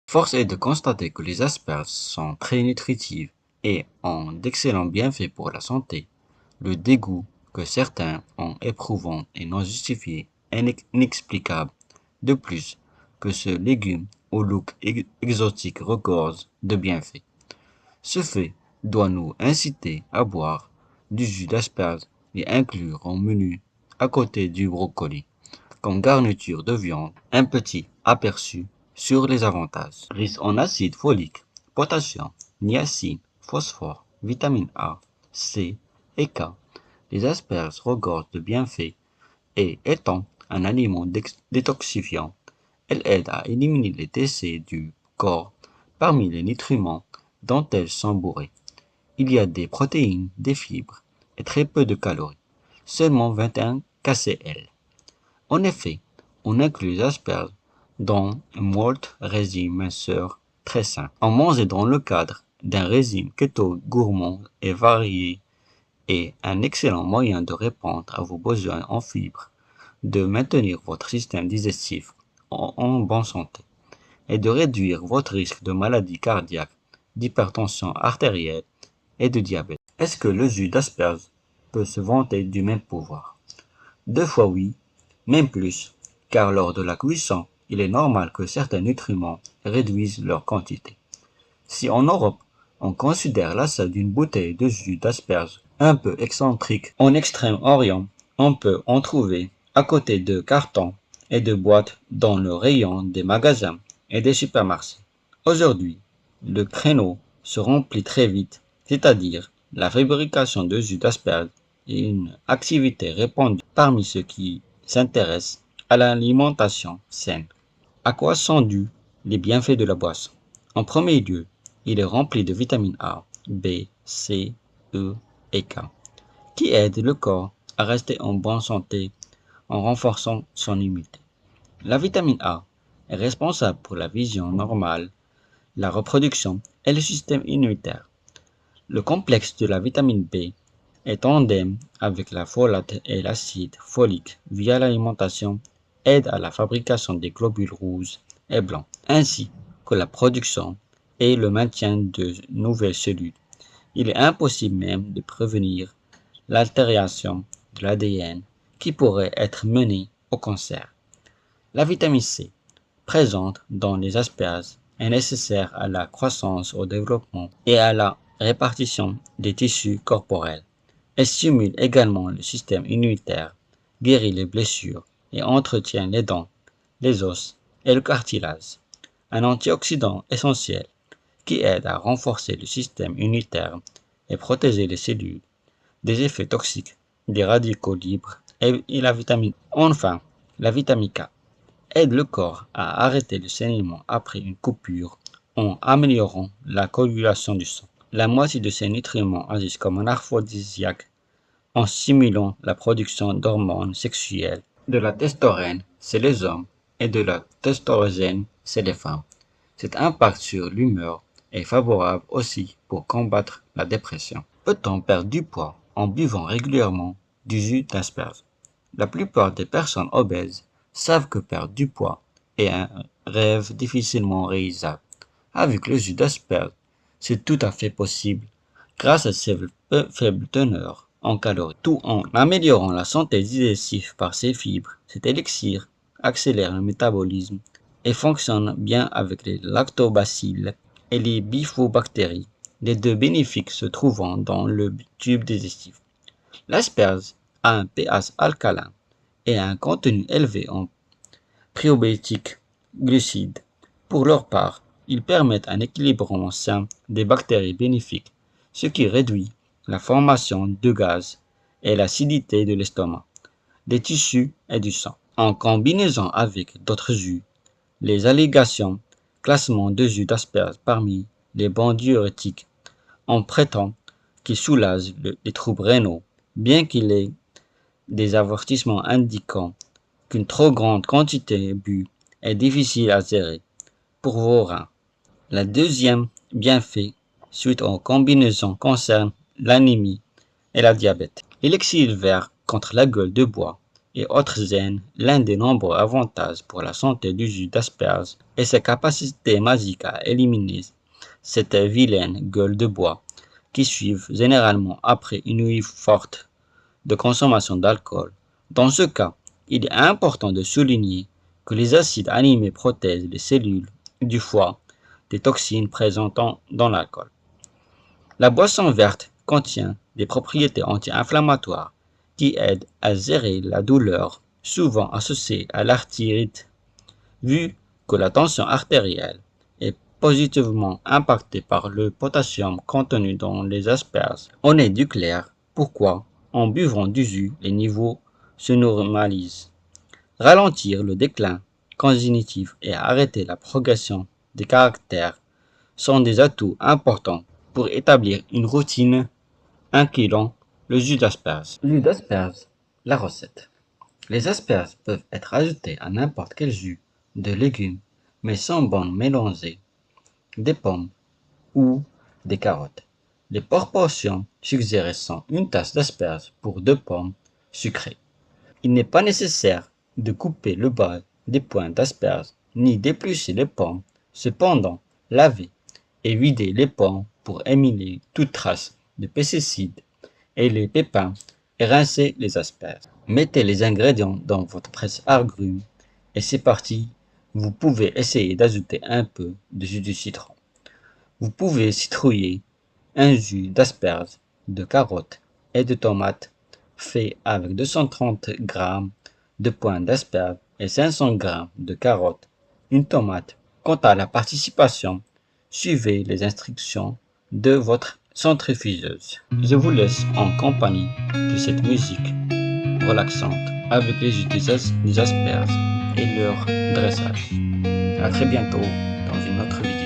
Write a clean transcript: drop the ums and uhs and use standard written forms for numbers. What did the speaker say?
Force est de constater que les asperges sont très nutritives et ont d'excellents bienfaits pour la santé. Le dégoût que certains en éprouvent est non justifié et inexplicable. De plus, que ce légume au look exotique regorge de bienfaits. Ce fait doit nous inciter à boire du jus d'asperge et inclure en menu à côté du brocoli comme garniture de viande. Un petit aperçu sur les avantages. Riche en acide folique, potassium, niacine, phosphore, vitamine A, C et K. Les asperges regorgent de bienfaits et étant un aliment détoxifiant, elles aident à éliminer les déchets du corps parmi les nutriments dont elles sont bourrées. Il y a des protéines, des fibres et très peu de calories, seulement 21 kcal. En effet, on inclut les asperges dans un malt régime minceur très sain. En manger dans le cadre d'un régime keto gourmand et varié est un excellent moyen de répondre à vos besoins en fibres, de maintenir votre système digestif en bonne santé et de réduire votre risque de maladies cardiaques, d'hypertension artérielle et de diabète. Est-ce que le jus d'asperge peut se vanter du même pouvoir? 2 fois oui, même plus, car lors de la cuisson, il est normal que certains nutriments réduisent leur quantité. Si en Europe, on considère l'achat d'une bouteille de jus d'asperges un peu excentrique, en Extrême-Orient, on peut en trouver à côté de cartons et de boîtes dans le rayon des magasins et des supermarchés. Aujourd'hui, le créneau se remplit très vite, c'est-à-dire la fabrication de jus d'asperges est une activité répandue parmi ceux qui s'intéressent à l'alimentation saine. À quoi sont dus les bienfaits de la boisson? En premier lieu, il est rempli de vitamines A, B, C, E et K, qui aident le corps à rester en bonne santé en renforçant son immunité. La vitamine A est responsable pour la vision normale, la reproduction et le système immunitaire. Le complexe de la vitamine B est tandem avec la folate et l'acide folique via l'alimentation aide à la fabrication des globules rouges et blancs, ainsi que la production et le maintien de nouvelles cellules. Il est impossible même de prévenir l'altération de l'ADN qui pourrait être menée au cancer. La vitamine C, présente dans les asperges, est nécessaire à la croissance, au développement et à la répartition des tissus corporels. Elle stimule également le système immunitaire, guérit les blessures et entretient les dents, les os et le cartilage. Un antioxydant essentiel qui aide à renforcer le système immunitaire et protéger les cellules des effets toxiques des radicaux libres et la vitamine. Enfin, la vitamine K aide le corps à arrêter le saignement après une coupure en améliorant la coagulation du sang. La moitié de ces nutriments agissent comme un aphrodisiaque en stimulant la production d'hormones sexuelles, de la testostérone chez les hommes et de la testostérone chez les femmes. Cet impact sur l'humeur est favorable aussi pour combattre la dépression. Peut-on perdre du poids en buvant régulièrement du jus d'asperge? La plupart des personnes obèses savent que perdre du poids est un rêve difficilement réalisable. Avec le jus d'asperge, c'est tout à fait possible grâce à ses faibles teneurs en calories. Tout en améliorant la santé digestive par ses fibres, cet élixir accélère le métabolisme et fonctionne bien avec les lactobacilles et les bifidobactéries, les deux bénéfiques se trouvant dans le tube digestif. L'asperge a un pH alcalin et un contenu élevé en probiotiques glucides. Pour leur part, ils permettent un équilibrement sain des bactéries bénéfiques, ce qui réduit la formation de gaz et l'acidité de l'estomac, des tissus et du sang. En combinaison avec d'autres jus, les allégations classement de jus d'asperge parmi les bons diurétiques en prétend qu'ils soulagent les troubles rénaux, bien qu'il ait des avertissements indiquant qu'une trop grande quantité bue est difficile à gérer pour vos reins. La deuxième bienfait suite aux combinaisons concerne l'anémie et la diabète. L'élixir vert contre la gueule de bois et autres zènes, l'un des nombreux avantages pour la santé du jus d'asperge est sa capacité magique à éliminer cette vilaine gueule de bois qui suivent généralement après une nuit forte de consommation d'alcool. Dans ce cas, il est important de souligner que les acides aminés protègent les cellules du foie des toxines présentes dans l'alcool. La boisson verte contient des propriétés anti-inflammatoires qui aident à gérer la douleur, souvent associée à l'arthrite, vu que la tension artérielle est positivement impactée par le potassium contenu dans les asperges. On est du clair pourquoi, en buvant du jus, les niveaux se normalisent. Ralentir le déclin cognitif et arrêter la progression des caractères sont des atouts importants pour établir une routine incluant le jus d'asperges. Jus d'asperges, la recette. Les asperges peuvent être ajoutées à n'importe quel jus de légumes, mais sont bonnes mélangées des pommes ou des carottes. Les proportions suggérées sont une tasse d'asperges pour 2 pommes sucrées. Il n'est pas nécessaire de couper le bas des points d'asperges ni d'éplucher les pommes. Cependant, laver et vider les pommes pour éliminer toute trace de pesticides et les pépins et rincer les asperges. Mettez les ingrédients dans votre presse-agrumes et c'est parti. Vous pouvez essayer d'ajouter un peu de jus de citron. Vous pouvez citrouiller un jus d'asperges, de carottes et de tomates fait avec 230 g de points d'asperges et 500 g de carottes, une tomate. Quant à la participation, suivez les instructions de votre centrifugeuse. Je vous laisse en compagnie de cette musique relaxante avec les jus des asperges et leur dressage. À très bientôt dans une autre vidéo.